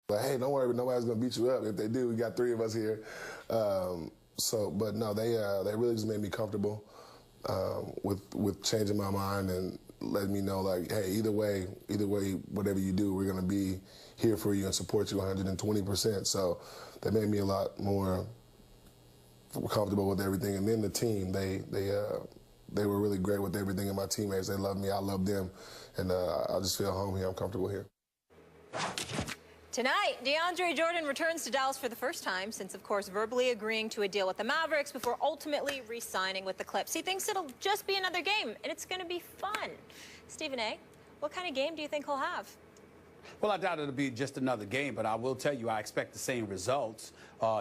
Like, hey, don't worry, nobody's gonna beat you up. If they do, we got 3 of us here. But no, they really just made me comfortable with changing my mind and letting me know, like, hey, either way, whatever you do, we're gonna be here for you and support you 120%. So that made me a lot more comfortable with everything. And then the team, they were really great with everything, and my teammates, they love me, I love them, and I just feel home here. I'm comfortable here. Tonight, DeAndre Jordan returns to Dallas for the first time since, of course, verbally agreeing to a deal with the Mavericks before ultimately re-signing with the Clips. He thinks it'll just be another game, and it's going to be fun. Stephen A., what kind of game do you think he'll have? Well, I doubt it'll be just another game, but I will tell you I expect the same results.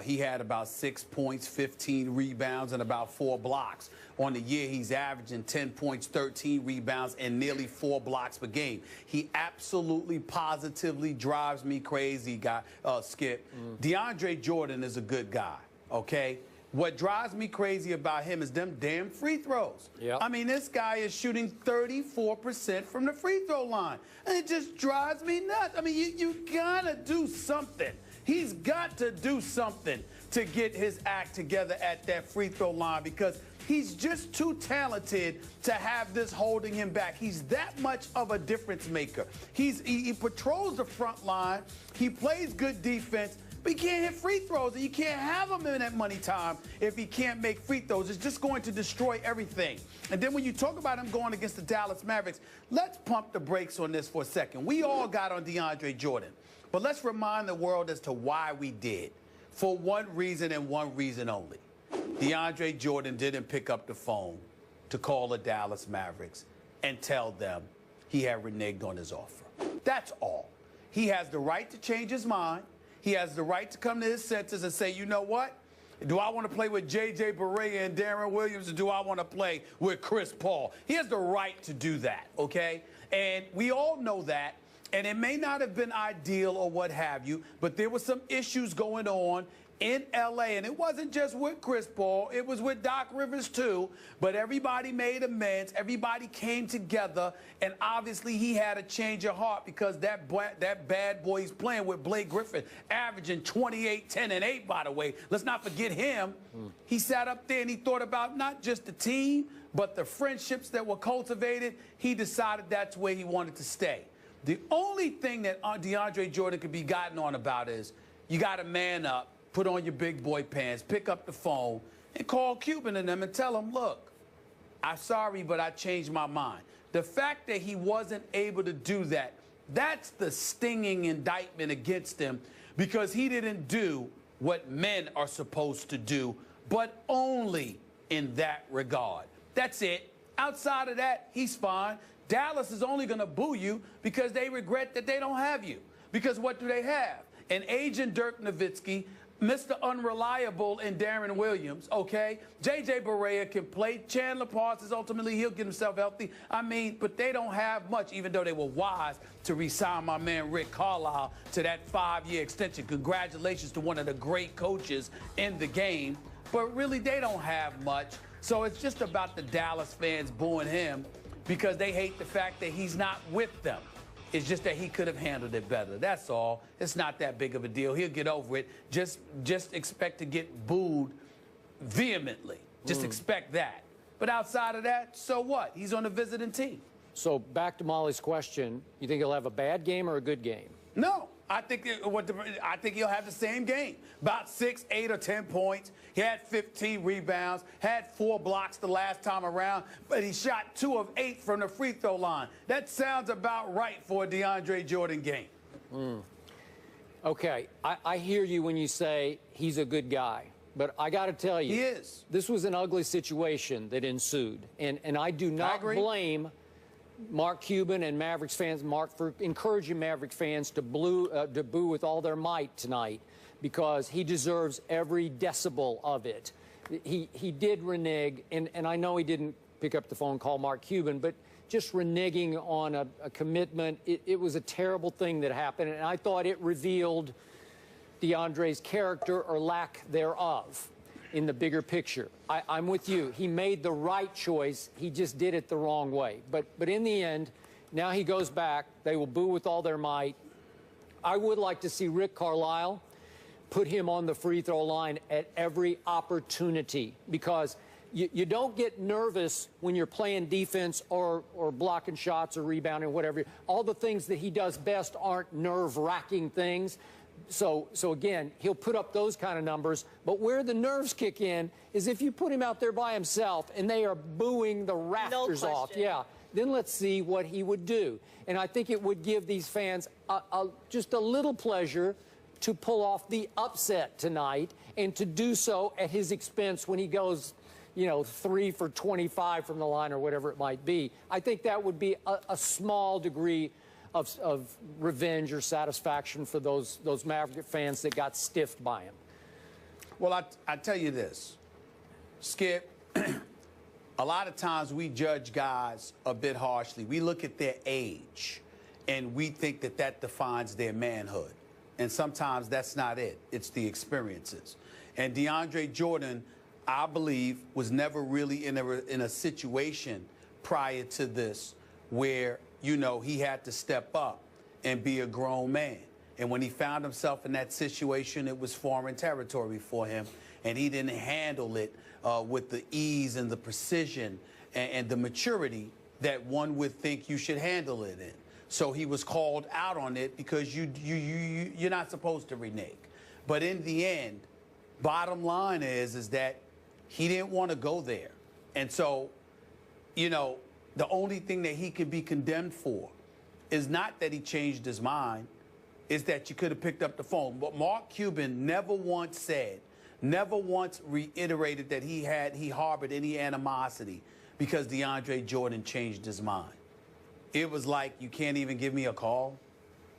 He had about 6 points, 15 rebounds, and about 4 blocks. On the year, he's averaging 10 points, 13 rebounds, and nearly 4 blocks per game. He absolutely, positively drives me crazy, Skip. DeAndre Jordan is a good guy, okay? What drives me crazy about him is them damn free throws. Yep. I mean, this guy is shooting 34% from the free throw line. And it just drives me nuts. I mean, you gotta do something. He's got to do something to get his act together at that free throw line because he's just too talented to have this holding him back. He's that much of a difference maker. He patrols the front line. He plays good defense. But he can't hit free throws, and you can't have him in that money time if he can't make free throws. It's just going to destroy everything. And then when you talk about him going against the Dallas Mavericks, let's pump the brakes on this for a second. We all got on DeAndre Jordan, but let's remind the world as to why we did. For one reason and one reason only. DeAndre Jordan didn't pick up the phone to call the Dallas Mavericks and tell them he had reneged on his offer. That's all. He has the right to change his mind. He has the right to come to his senses and say, you know what? Do I want to play with J.J. Barea and Darren Williams, or do I want to play with Chris Paul? He has the right to do that, okay? And we all know that. And it may not have been ideal or what have you, but there were some issues going on in L.A., and it wasn't just with Chris Paul. It was with Doc Rivers, too. But everybody made amends. Everybody came together, and obviously he had a change of heart because that bad boy he's playing with, Blake Griffin, averaging 28, 10, and 8, by the way. Let's not forget him. He sat up there and he thought about not just the team, but the friendships that were cultivated. He decided that's where he wanted to stay. The only thing that DeAndre Jordan could be gotten on about is you got to man up, put on your big boy pants, pick up the phone, and call Cuban and them and tell them, look, I'm sorry, but I changed my mind. The fact that he wasn't able to do that, that's the stinging indictment against him because he didn't do what men are supposed to do, but only in that regard. That's it. Outside of that, he's fine. Dallas is only going to boo you because they regret that they don't have you. Because what do they have? An agent Dirk Nowitzki, Mr. Unreliable in Darren Williams, okay? J.J. Barea can play. Chandler Parsons, ultimately, he'll get himself healthy. I mean, but they don't have much, even though they were wise to re-sign my man Rick Carlisle to that 5-year extension. Congratulations to one of the great coaches in the game. But really, they don't have much. So it's just about the Dallas fans booing him because they hate the fact that he's not with them. It's just that he could have handled it better. That's all. It's not that big of a deal. He'll get over it. Just expect to get booed vehemently. Just expect that. But outside of that, so what? He's on the visiting team. So back to Molly's question, you think he'll have a bad game or a good game? No. I think he'll have the same game. About 6, 8, or 10 points. He had 15 rebounds, had 4 blocks the last time around, but he shot 2 of 8 from the free throw line. That sounds about right for a DeAndre Jordan game. Okay, I hear you when you say he's a good guy, but I got to tell you, he is. This was an ugly situation that ensued, and I do not blame Mark Cuban and Mavericks fans, Mark, for encouraging Mavericks fans to boo with all their might tonight because he deserves every decibel of it. He did renege, and I know he didn't pick up the phone and call Mark Cuban, but just reneging on a commitment, it was a terrible thing that happened, and I thought it revealed DeAndre's character or lack thereof in the bigger picture. I'm with you. He made the right choice. He just did it the wrong way. But in the end, now he goes back. They will boo with all their might. I would like to see Rick Carlisle put him on the free throw line at every opportunity, because you don't get nervous when you're playing defense or blocking shots or rebounding or whatever. All the things that he does best aren't nerve-wracking things. So again, he'll put up those kind of numbers. But where the nerves kick in is if you put him out there by himself and they are booing the rafters off. Yeah. Then let's see what he would do. And I think it would give these fans just a little pleasure to pull off the upset tonight, and to do so at his expense when he goes, 3 for 25 from the line or whatever it might be. I think that would be a small degree of revenge or satisfaction for those Maverick fans that got stiffed by him. Well, I tell you this, Skip, a lot of times we judge guys a bit harshly. We look at their age, and we think that defines their manhood. And sometimes that's not it. It's the experiences. And DeAndre Jordan, I believe, was never really in a situation prior to this where, he had to step up and be a grown man. And when he found himself in that situation, it was foreign territory for him, and he didn't handle it with the ease and the precision and the maturity that one would think you should handle it in. So he was called out on it because you're not supposed to renege. But in the end, bottom line is that he didn't want to go there. And so, the only thing that he could be condemned for is not that he changed his mind, is that you could have picked up the phone. But Mark Cuban never once said, never once reiterated that he harbored any animosity because DeAndre Jordan changed his mind. It was like, you can't even give me a call.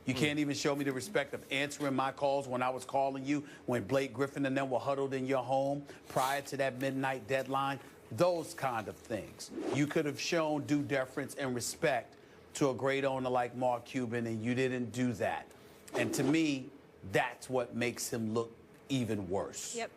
You can't even show me the respect of answering my calls when I was calling you, when Blake Griffin and them were huddled in your home prior to that midnight deadline. Those kind of things. You could have shown due deference and respect to a great owner like Mark Cuban, and you didn't do that. And to me, that's what makes him look even worse. Yep.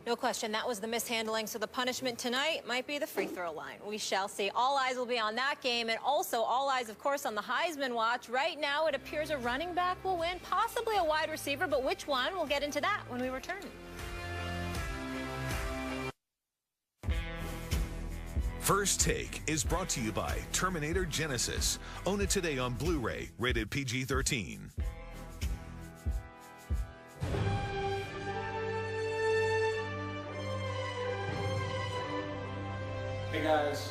No question, that was the mishandling. So the punishment tonight might be the free throw line. We shall see. All eyes will be on that game, and also all eyes, of course, on the Heisman watch. Right now, it appears a running back will win, possibly a wide receiver, but which one? We'll get into that when we return. First Take is brought to you by Terminator Genesis. Own it today on Blu-ray, rated PG-13. Hey guys,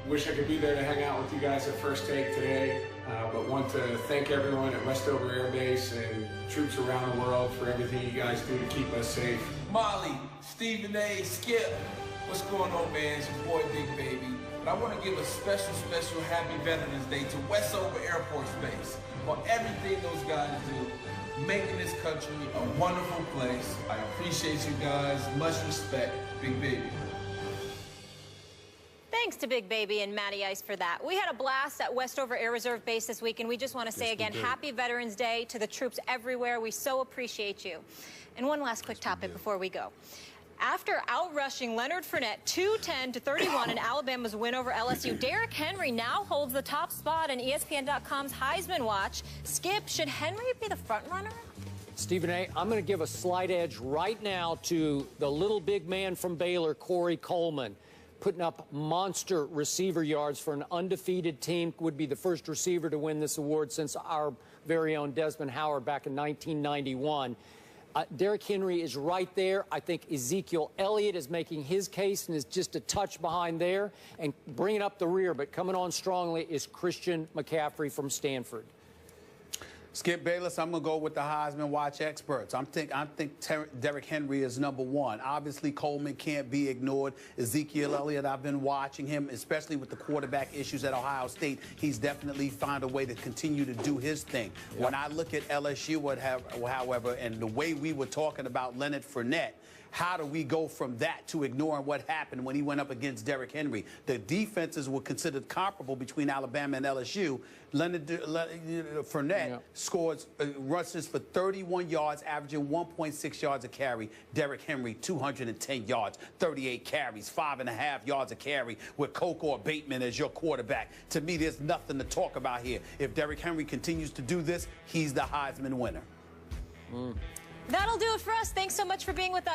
wish I could be there to hang out with you guys at First Take today, but want to thank everyone at Westover Air Base and troops around the world for everything you guys do to keep us safe. Molly, Stephen A, Skip, what's going on, man? It's your boy Big Baby. But I want to give a special happy Veterans Day to Westover Air Force Base for everything those guys do, making this country a wonderful place. I appreciate you guys. Much respect, Big Baby. Thanks to Big Baby and Matty Ice for that. We had a blast at Westover Air Reserve Base this week, and we just want to say again, happy Veterans Day to the troops everywhere. We so appreciate you. And one last quick topic before we go. After outrushing Leonard Fournette 210-31 in Alabama's win over LSU, Derrick Henry now holds the top spot in ESPN.com's Heisman Watch. Skip, should Henry be the front runner? Stephen A., I'm going to give a slight edge right now to the little big man from Baylor, Corey Coleman, putting up monster receiver yards for an undefeated team. Would be the first receiver to win this award since our very own Desmond Howard back in 1991. Derrick Henry is right there. I think Ezekiel Elliott is making his case and is just a touch behind there and bringing up the rear, but coming on strongly is Christian McCaffrey from Stanford. Skip Bayless, I'm going to go with the Heisman Watch experts. I think Derrick Henry is #1. Obviously, Coleman can't be ignored. Ezekiel Elliott, I've been watching him, especially with the quarterback issues at Ohio State. He's definitely found a way to continue to do his thing. Yep. When I look at LSU, however, and the way we were talking about Leonard Fournette, How do we go from that to ignoring what happened when he went up against Derrick Henry? The defenses were considered comparable between Alabama and LSU. Leonard Fournette scores rushes for 31 yards, averaging 1.6 yards a carry. Derrick Henry, 210 yards, 38 carries, 5.5 yards a carry with Coco or Bateman as your quarterback. To me, there's nothing to talk about here. If Derrick Henry continues to do this, he's the Heisman winner. That'll do it for us. Thanks so much for being with us.